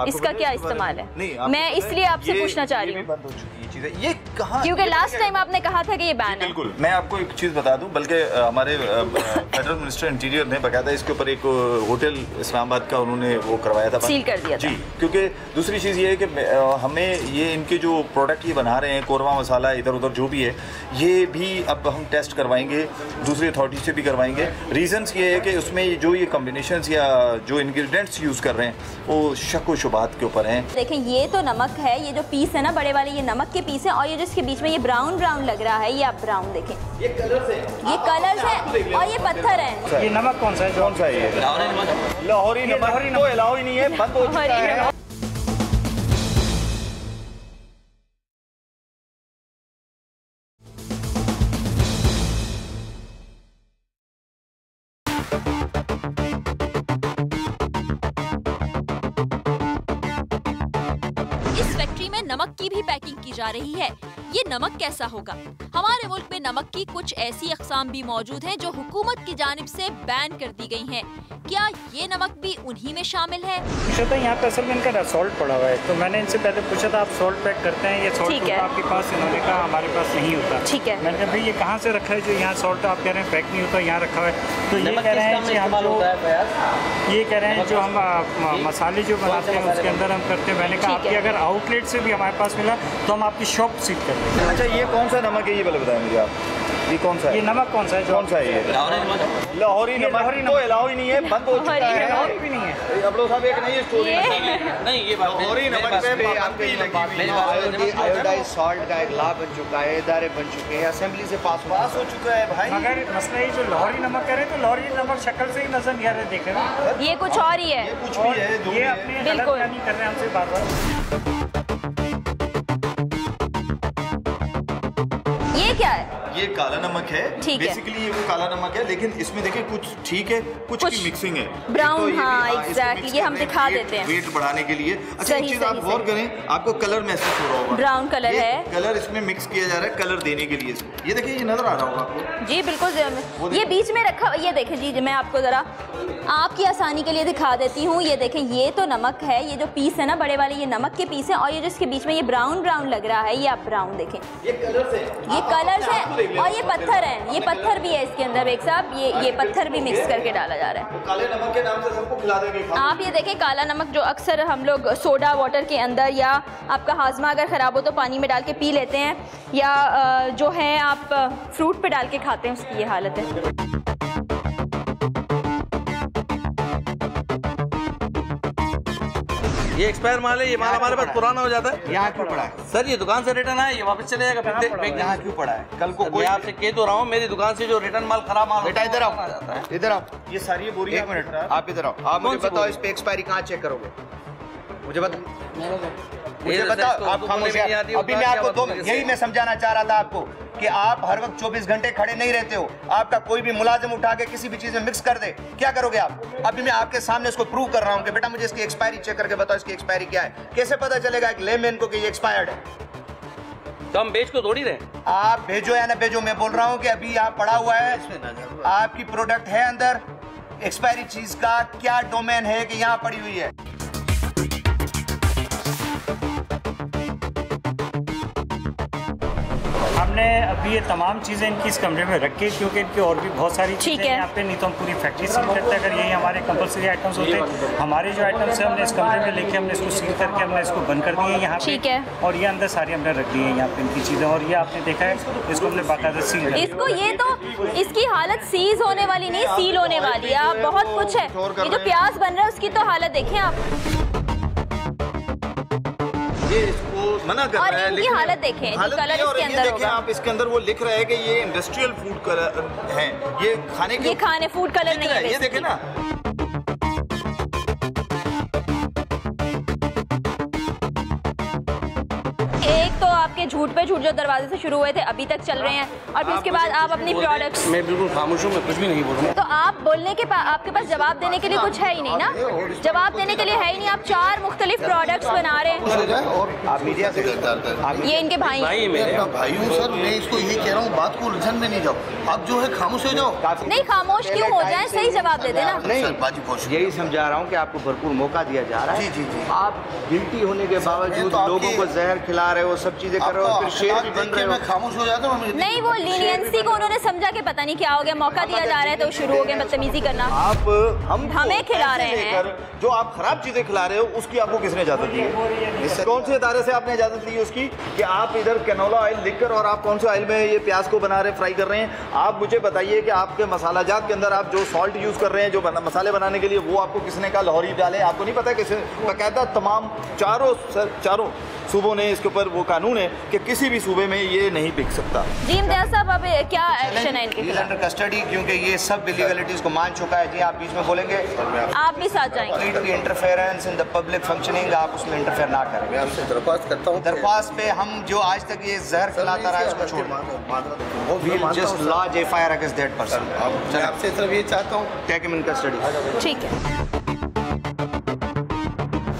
Speaker 1: इसका क्या इस्तेमाल है? मैं इसलिए आपसे पूछना चाह रही हूँ।
Speaker 5: ये कहाँ?
Speaker 1: क्योंकि लास्ट टाइम आपने कहा था कि ये बैन है।
Speaker 5: बिल्कुल, मैं आपको एक चीज़ बता दूं, बल्कि हमारे फेडरल मिनिस्टर इंटीरियर ने बकायदा इसके ऊपर एक होटल इस्लामाबाद का उन्होंने वो करवाया था,
Speaker 1: सील कर दिया था।
Speaker 5: जी, क्योंकि दूसरी चीज़ ये है कि हमें ये इनके जो प्रोडक्ट ये बना रहे हैं, कोरमा मसाला इधर उधर जो भी है, ये भी अब हम टेस्ट करवाएंगे, दूसरी अथॉरिटी से भी करवाएंगे। रीजंस ये है कि उसमें जो ये कॉम्बिनेशंस या जो इंग्रेडिएंट्स यूज़ कर रहे हैं वो शक व शुबात के ऊपर हैं।
Speaker 1: देखें, ये तो नमक है, ये जो पीस है ना बड़े वाले, ये नमक के पीस है, और ये जिसके बीच में ये ब्राउन ब्राउन लग रहा है, ये आप ब्राउन देखें, ये कलर्स है और ये पत्थर है।
Speaker 4: ये नमक कौन सा है?
Speaker 5: कौन सा है ये? लाहौरी नमक तो अलाउ ही नहीं है, बंद हो चुका है।
Speaker 6: इस फैक्ट्री में नमक की भी पैकिंग की जा रही है। ये नमक कैसा होगा? हमारे मुल्क में नमक की कुछ ऐसी अक़साम भी मौजूद हैं जो हुकूमत की जानिब से बैन कर दी गई हैं। क्या ये नमक भी उन्हीं में शामिल है?
Speaker 4: पूछा था यहाँ पे असल में इनका सॉल्ट पड़ा हुआ है, तो मैंने इनसे पहले पूछा था आप सॉल्ट पैक करते हैं, ये सॉल्ट होता आपके पास? इन्होंने कहा हमारे पास नहीं होता।
Speaker 1: ठीक है।
Speaker 4: मैंने कहा भाई ये कहाँ से रखा है जो यहाँ सॉल्ट आप कह रहे हैं पैक नहीं होता, यहाँ रखा हुआ है? तो ये कह रहे हैं कि हम ये कह रहे हैं जो हम मसाले जो बनाते हैं उसके अंदर हम करते हैं। मैंने कहा आपकी अगर आउटलेट से भी हमारे पास मिला तो हम आपकी शॉप सीट कर देंगे।
Speaker 5: अच्छा ये कौन सा नमक है ये पहले बताएं मुझे आप, ये कौन सा है?
Speaker 4: ये नमक कौन सा है?
Speaker 5: कौन सा है ये? लाहौरी नमक तो अलाउ ही नहीं है, बंद हो चुका है।
Speaker 4: लाहौरी भी नहीं है।
Speaker 5: अब लोग साहब एक नई स्टोरी
Speaker 2: नहीं ये
Speaker 5: लाहौरी नमक पे आपकी
Speaker 3: आयोडाइज सॉल्ट का एक लॉ बन चुका है, इदारे बन चुके हैं, असेंबली से पास हो चुका है भाई।
Speaker 4: मगर मसला ये जो लाहौरी नमक कह रहे हैं तो लाहौरी नमक शक्ल से ही नजर नहीं आ रहे, देख रहे हैं
Speaker 1: ये कुछ और ही है,
Speaker 5: ये कुछ भी है जो
Speaker 4: ये अपने गलत नहीं कर रहे हैं हमसे बार-बार।
Speaker 1: ये क्या है?
Speaker 5: ये काला नमक है, बेसिकली ये वो काला नमक है, लेकिन इसमें देखिए कुछ ठीक है, कुछ की मिक्सिंग है।
Speaker 1: ब्राउन, हाँ एग्जैक्टली, ये हम दिखा देते हैं
Speaker 5: वेट बढ़ाने के लिए। अच्छा एक चीज आप गौर करें, आपको कलर महसूस हो रहा होगा,
Speaker 1: ब्राउन कलर है,
Speaker 5: कलर इसमें मिक्स किया जा रहा है कलर देने के लिए। ये देखिए ये नजर आ रहा होगा आपको।
Speaker 1: जी बिल्कुल, ये बीच में रखा, ये देखें जी, मैं आपको जरा आपकी आसानी के लिए दिखा देती हूँ। ये देखें ये तो नमक है, ये जो पीस है ना बड़े वाले ये नमक के पीस है, और ये जो इसके बीच में ये ब्राउन ब्राउन लग रहा है, ये आप ब्राउन देखें,
Speaker 5: ये कलर से,
Speaker 1: ये कलर से, और ये पत्थर है, ये पत्थर भी है इसके अंदर एक साहब, ये पत्थर भी मिक्स करके डाला जा रहा है।
Speaker 5: तो काले नमक के नाम से सबको खिला देंगे।
Speaker 1: आप ये देखें काला नमक जो अक्सर हम लोग सोडा वाटर के अंदर, या आपका हाजमा अगर ख़राब हो तो पानी में डाल के पी लेते हैं, या जो है आप फ्रूट पे डाल के खाते हैं, उसकी ये हालत है।
Speaker 2: ये एक्सपायर माल है, ये माल हमारे पास पुराना हो जाता है।
Speaker 3: यहाँ क्यों पड़ा है
Speaker 2: सर? ये दुकान से रिटर्न है, ये वापस चले जाएगा।
Speaker 3: यहाँ क्यों पड़ा है? कल को
Speaker 2: मैं आपसे कह तो रहा हूँ, मेरी दुकान से जो रिटर्न माल खराब माल
Speaker 3: बेटा इधर आओ, इधर आओ,
Speaker 5: ये सारी बोरी।
Speaker 3: एक मिनट आप इधर आओ, आप मुझे बताओ इस पे एक्सपायरी कहाँ चेक करोगे? मुझे बताओ आप खामोश हैं। अभी मैं आपको यही मैं समझाना चाह रहा था आपको कि आप हर वक्त 24 घंटे खड़े नहीं रहते हो। आपका कोई भी मुलाजिम उठा के किसी भी चीज में मिक्स कर दे, क्या करोगे आप? अभी मैं आपके सामने इसको प्रूव कर रहा हूँ कि बेटा मुझे इसकी एक्सपायरी चेक करके बताओ, इसकी एक्सपायरी क्या है। कैसे पता चलेगा एक लेमैन को कि ये एक्सपायर्ड है?
Speaker 2: तो हम बेच को थोड़ी रहे।
Speaker 3: आप भेजो या ना भेजो, मैं बोल रहा हूँ कि अभी यहाँ पड़ा हुआ है, आपकी प्रोडक्ट है अंदर, एक्सपायरी चीज का क्या डोमेन है कि यहाँ पड़ी हुई है?
Speaker 4: हमने अभी ये तमाम चीज़ें इनकी इस कमरे में रखी, क्योंकि इनकी और भी बहुत सारी चीज़ें यहाँ पे, नहीं तो हम पूरी फैक्ट्री सील करते हैं। अगर यही हमारे कंपलसरी आइटम्स होते हैं, हमारे जो आइटम्स हैं हमने इस कमरे में लेके हमने इसको सील करके हमने इसको बंद कर दिए यहाँ पे, और ये अंदर सारी हमने रख दी है यहाँ पे इनकी चीज़ें। और ये आपने देखा है इसको हमने बाकायदा सील,
Speaker 1: इसको ये तो इसकी हालत सीज होने वाली नहीं, सील होने वाली है। आप बहुत कुछ है, ये जो प्याज बन रहा है उसकी तो हालत देखें आप,
Speaker 5: ये इसको मना कर रहा है,
Speaker 1: लेकिन हालत देखें, कलर इसके अंदर होगा।
Speaker 5: आप इसके अंदर वो लिख रहा है कि ये इंडस्ट्रियल फूड कलर है, ये खाने के,
Speaker 1: ये खाने फूड कलर नहीं है,
Speaker 5: ये देखें ना।
Speaker 1: एक तो आपके झूठ पे झूठ जो दरवाजे से शुरू हुए थे अभी तक चल रहे हैं, और फिर उसके बाद आप अपनी प्रोडक्ट्स।
Speaker 2: मैं बिल्कुल खामोश हूँ, मैं कुछ भी नहीं बोलूँगा।
Speaker 1: तो आप बोलने के आपके पास जवाब देने के लिए कुछ है ही नहीं ना, जवाब देने के लिए है ही नहीं। आप 4 मुख्तलिफ प्रोडक्ट्स बना रहे हैं,
Speaker 3: और आप मीडिया से
Speaker 1: ये इनके भाई
Speaker 9: भाई हूँ सर, मैं इसको यही कह रहा हूँ, बात को उलझन में नहीं जाओ, आप जो है खामोश हो जाओ।
Speaker 1: नहीं खामोश क्यों हो जाए, सही जवाब दे देना।
Speaker 3: नहीं यही समझा रहा हूँ कि आपको भरपूर मौका दिया जा रहा है।
Speaker 9: जी।
Speaker 3: आप गिल्टी होने के बावजूद लोगों को जहर खिला रहे हो, सब चीजें कर रहे हो, फिर शेर भी बन रहे हो।
Speaker 9: मैं खामोश हो जाता हूँ।
Speaker 1: नहीं वो लीनियंसी को उन्होंने समझा कि पता नहीं क्या हो गया, मौका दिया जा रहा है तो शुरू हो गया बदतमीजी करना।
Speaker 5: आप
Speaker 1: हमें खिला रहे हैं,
Speaker 5: जो आप खराब चीजें खिला रहे हो उसकी आपको किसने इजाजत दी? कौन से इदारे से आपने इजाजत ली उसकी कि आप इधर कैनोला ऑयल लिखकर और आप कौन से ऑयल में ये प्याज को बना रहे, फ्राई कर रहे हैं? आप मुझे बताइए कि आपके मसाला जात के अंदर आप जो सॉल्ट यूज कर रहे हैं जो मसाले बनाने के लिए, वो आपको किसने कहा लाहौरी डाले? आपको नहीं पता किसी बाकायदा तमाम चारों सूबों ने इसके ऊपर वो कानून है कि किसी भी सूबे में ये नहीं बिक सकता।
Speaker 1: जी इम्तियाज साहब अब क्या एक्शन है इनके खिलाफ?
Speaker 3: अंडर कस्टडी, क्योंकि ये सब इलीगलिटीज को मान चुका है। जी आप बीच में बोलेंगे,
Speaker 1: आप भी साथ जाएंगे।
Speaker 3: Interference in the public functioning, आप उसमें इंटरफेयर ना करें।
Speaker 9: मैं आपसे दरख्वास्त करता हूँ,
Speaker 3: दरख्वास्त पे हम जो आज तक ये जहर फैलाता रहा है उसको छोड़, we just launch FIR against that person.
Speaker 9: मैं आपसे सिर्फ ये चाहता हूँ,
Speaker 3: टेक हिम इन कस्टडी।
Speaker 1: ठीक है,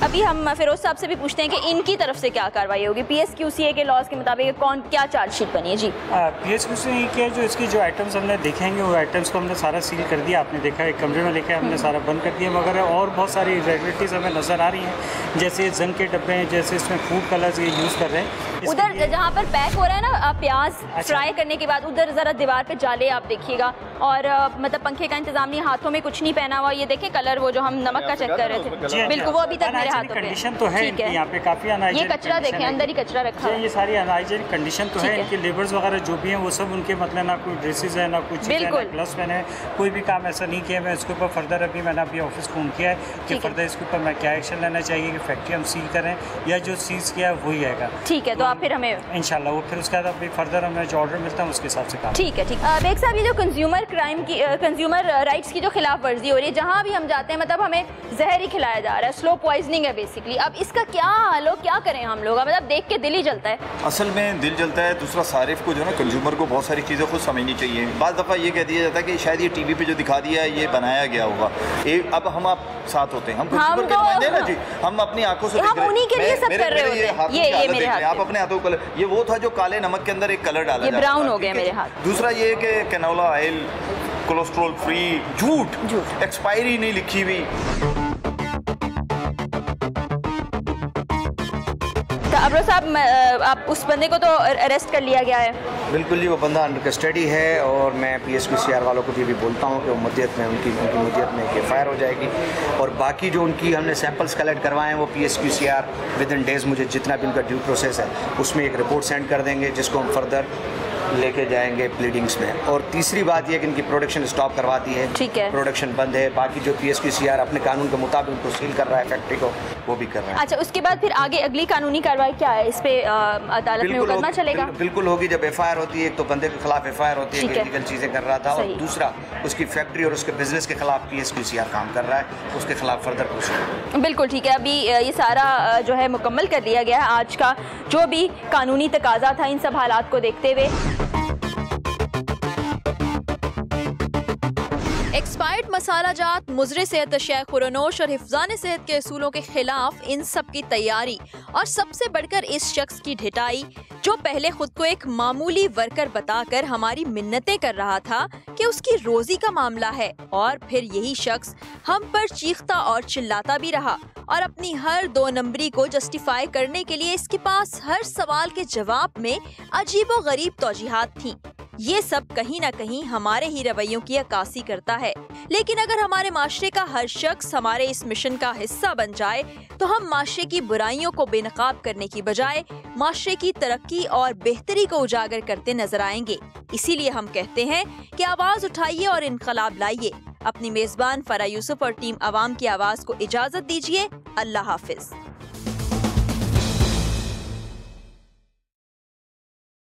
Speaker 1: अभी अभी हम फिरोज साहब से भी पूछते हैं कि इनकी तरफ से क्या कार्रवाई होगी। PSQCA के लॉज के मुताबिक कौन क्या चार्जशीट बनी है जी?
Speaker 4: PSQCA के जो इसकी जो आइटम्स हमने देखेंगे वो आइटम्स को हमने सारा सील कर दिया। आपने देखा एक कमरे में लेके हमने सारा बंद कर दिया, मगर और बहुत सारी इरेगुलरिटीज़ हमें नज़र आ रही हैं, जैसे जंग के डब्बे हैं, जैसे इसमें फूड कलर्स ये यूज़ कर रहे हैं।
Speaker 1: उधर जहाँ पर पैक हो रहा है ना प्याज फ्राई करने के बाद, उधर ज़रा दीवार पे जाले आप देखिएगा, और मतलब पंखे का इंतजाम नहीं, हाथों में कुछ नहीं पहना हुआ। ये देखें कलर वो जो हम नमक का चेक कर रहे थे, बिल्कुल वो अभी तक मेरे हाथों में
Speaker 4: कंडीशन तो है यहाँ पे काफ़ी
Speaker 1: ये कचरा देखें, अंदर ही कचरा रखा है।
Speaker 4: ये सारी अनहाइजीनिक कंडीशन तो है। इनके लेबर्स वगैरह जो भी हैं वो सब उनके मतलब ना कोई ड्रेसेस है ना कुछ ग्लव्स पहने, कोई भी काम ऐसा नहीं किया। मैं इसके ऊपर फर्दर अभी मैंने अभी ऑफिस फोन किया है कि फर्दर इसके ऊपर मैं क्या एक्शन लेना चाहिए कि फैक्ट्री हम सील करें या जो सीज किया वही आएगा।
Speaker 1: ठीक है, तो आप फिर हमें
Speaker 4: इंशाल्लाह वो फिर उसके बाद अभी फर्दर हमें जो ऑर्डर मिलता है उसके हिसाब से काम।
Speaker 1: ठीक है, ठीक। बेग साहब, ये जो कंज्यूमर क्राइम की कंज्यूमर राइट्स की जो खिलाफ वर्जी हो रही है, जहाँ भी हम जाते हैं मतलब हमें जहर ही खिलाया जा रहा है, स्लो पॉइजनिंग है बेसिकली। अब इसका क्या हाल हो, क्या करें हम लोग? मतलब देख के दिल ही जलता है।
Speaker 10: असल में दिल जलता है। दूसरा सारिफ को जो है ना, कंज्यूमर को बहुत सारी चीज़ें खुद समझनी चाहिए। बाज़ दफ़ा ये कह दिया जाता है कि शायद ये टीवी पे जो दिखा दिया है ये बनाया गया होगा। अब हम आप साथ होते हैं, हम कंज्यूमर के नुमाइंदे ना जी, हम अपनी आंखों से
Speaker 1: हम उन्हीं के लिए सब कर रहे होते हैं। ये मेरे हाथ,
Speaker 10: आप अपने हाथों कलर, ये वो था जो काले नमक के अंदर एक कलर डाला,
Speaker 1: ये ब्राउन हो गया मेरे हाथ।
Speaker 10: दूसरा ये कि कैनोला ऑयल कोलेस्ट्रॉल फ्री, झूठ, एक्सपायरी नहीं लिखी हुई।
Speaker 1: अब्रो साहब, आप उस बंदे को तो अरेस्ट कर लिया गया है?
Speaker 3: बिल्कुल जी, वो बंदा अंडर कस्टडी है, और मैं PSQCR वालों को भी बोलता हूँ कि वो मुद्दत में उनकी मुद्दत में KFIR हो जाएगी। और बाकी जो उनकी हमने सैंपल्स कलेक्ट करवाए हैं वो PSQCR विद इन डेज़ मुझे जितना भी उनका ड्यू प्रोसेस है उसमें एक रिपोर्ट सेंड कर देंगे, जिसको हम फर्दर लेके जाएंगे प्लीडिंग्स में। और तीसरी बात यह कि इनकी प्रोडक्शन स्टॉप करवाती है,
Speaker 1: ठीक है,
Speaker 3: प्रोडक्शन बंद है। बाकी जो PSQCR अपने कानून के मुताबिक उनको सील कर रहा है फैक्ट्री को, वो भी कर रहा है।
Speaker 1: अच्छा, उसके बाद फिर आगे अगली कानूनी कार्रवाई क्या है? इस पे अदालत में मुकदमा चलेगा?
Speaker 3: बिल्कुल होगी। जब FIR होती है, एक तो बंदे के खिलाफ FIR होती है कि इलीगल चीज़ें कर रहा था, और दूसरा उसकी फैक्ट्री और उसके बिजनेस के खिलाफ PSQCR काम कर रहा है, उसके खिलाफ फर्दर कुछ।
Speaker 1: बिल्कुल ठीक है। अभी ये सारा जो है मुकम्मल कर लिया गया है आज का जो भी कानूनी तकाजा था इन सब हालात को देखते हुए।
Speaker 6: एक्सपायर्ड मसाला जात, मुजरे सेहत अशिया खुरनोश और हिफ्ज़ान सेहत के असूलों के खिलाफ इन सब की तैयारी, और सबसे बढ़कर इस शख्स की ढिठाई जो पहले खुद को एक मामूली वर्कर बताकर हमारी मिन्नतें कर रहा था कि उसकी रोजी का मामला है, और फिर यही शख्स हम पर चीखता और चिल्लाता भी रहा, और अपनी हर 2 नंबरी को जस्टिफाई करने के लिए इसके पास हर सवाल के जवाब में अजीबो गरीब तौजीहात थी। ये सब कहीं न कहीं हमारे ही रवैयों की अक्कासी करता है। लेकिन अगर हमारे माशरे का हर शख्स हमारे इस मिशन का हिस्सा बन जाए तो हम माशरे की बुराइयों को बेनकाब करने की बजाय माशरे की तरक्की और बेहतरी को उजागर करते नजर आएंगे। इसीलिए हम कहते हैं कि आवाज उठाइए और इनकलाब लाइए। अपनी मेजबान फरा यूसुफ और टीम अवाम की आवाज को इजाजत दीजिए। अल्लाह हाफिज।